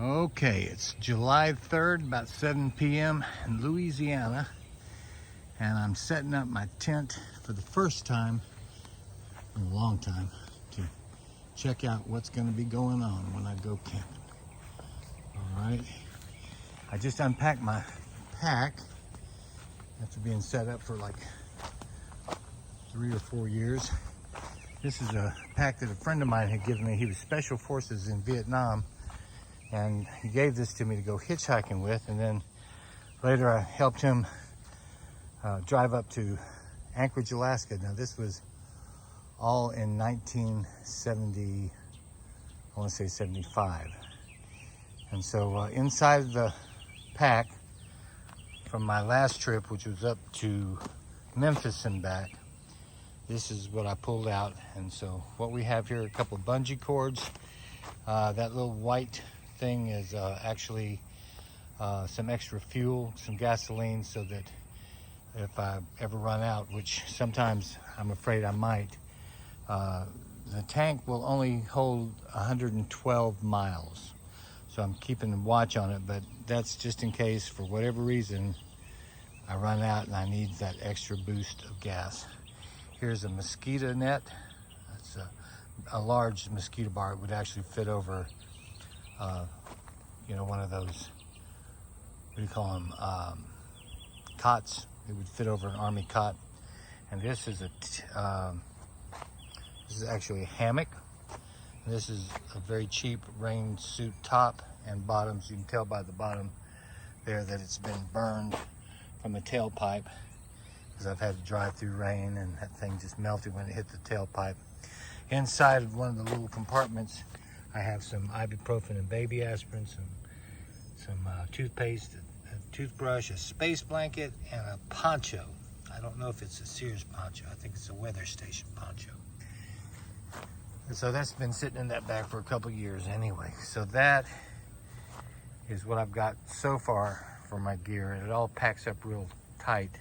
Okay, it's July 3rd, about 7 p.m. in Louisiana, and I'm setting up my tent for the first time in a long time to check out what's going to be going on when I go camping. All right, I just unpacked my pack after being set up for like 3 or 4 years. This is a pack that a friend of mine had given me. He was Special Forces in Vietnam, and he gave this to me to go hitchhiking with, and then later I helped him drive up to Anchorage, Alaska. Now this was all in 1970, I want to say 75. And so inside the pack from my last trip, which was up to Memphis and back, this is what I pulled out. And so what we have here are a couple of bungee cords. That little white thing is actually some extra fuel, some gasoline, so that if I ever run out, which sometimes I'm afraid I might, the tank will only hold 112 miles. So I'm keeping a watch on it, but that's just in case for whatever reason I run out and I need that extra boost of gas. Here's a mosquito net. That's a large mosquito bar. It would actually fit over one of those, what do you call them, cots. It would fit over an army cot. And this is actually a hammock. This is a very cheap rain suit top and bottoms. You can tell by the bottom there that it's been burned from a tailpipe, because I've had to drive through rain and that thing just melted when it hit the tailpipe. Inside of one of the little compartments, I have some ibuprofen and baby aspirin, some toothpaste, a toothbrush, a space blanket, and a poncho. I don't know if it's a Sears poncho. I think it's a weather station poncho. And so that's been sitting in that bag for a couple years anyway. So that is what I've got so far for my gear, and it all packs up real tight.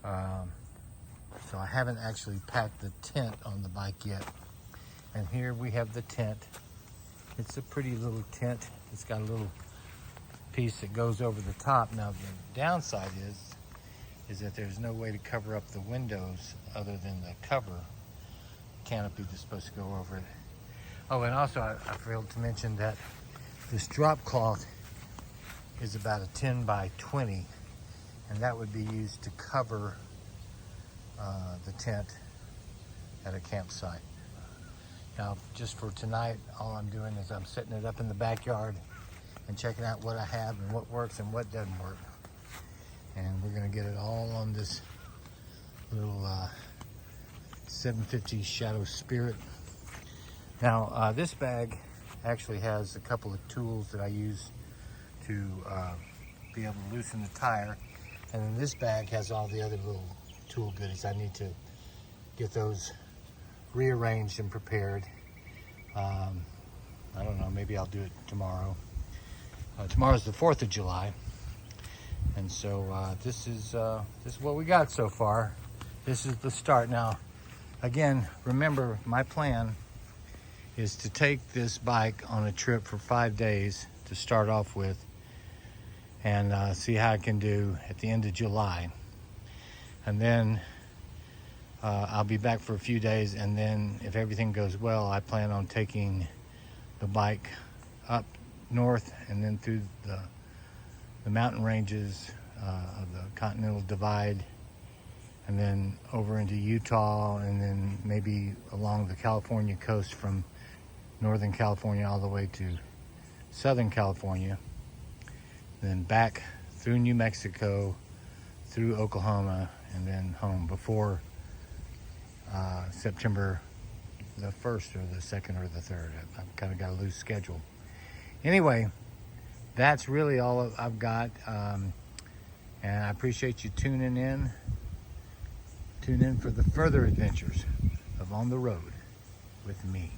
So I haven't actually packed the tent on the bike yet. And here we have the tent. It's a pretty little tent. It's got a little piece that goes over the top. Now the downside is that there's no way to cover up the windows other than the cover canopy that's supposed to go over it. Oh, and also I failed to mention that this drop cloth is about a 10 by 20, and that would be used to cover the tent at a campsite. Now, just for tonight, all I'm doing is I'm setting it up in the backyard and checking out what I have and what works and what doesn't work. And we're gonna get it all on this little 750 Shadow Spirit. Now, this bag actually has a couple of tools that I use to be able to loosen the tire. And then this bag has all the other little tool goodies. I need to get those rearranged and prepared. I don't know, maybe I'll do it tomorrow. Tomorrow's the 4th of July. And so this is what we got so far. This is the start. Now, again, remember, my plan is to take this bike on a trip for 5 days to start off with, and see how I can do at the end of July. And then I'll be back for a few days, and then if everything goes well, I plan on taking the bike up north and then through the mountain ranges of the Continental Divide, and then over into Utah, and then maybe along the California coast from Northern California all the way to Southern California, then back through New Mexico, through Oklahoma, and then home before September the 1st or the 2nd or the 3rd. I've kind of got a loose schedule. Anyway, that's really all I've got. And I appreciate you tuning in. Tune in for the further adventures of On the Road with me.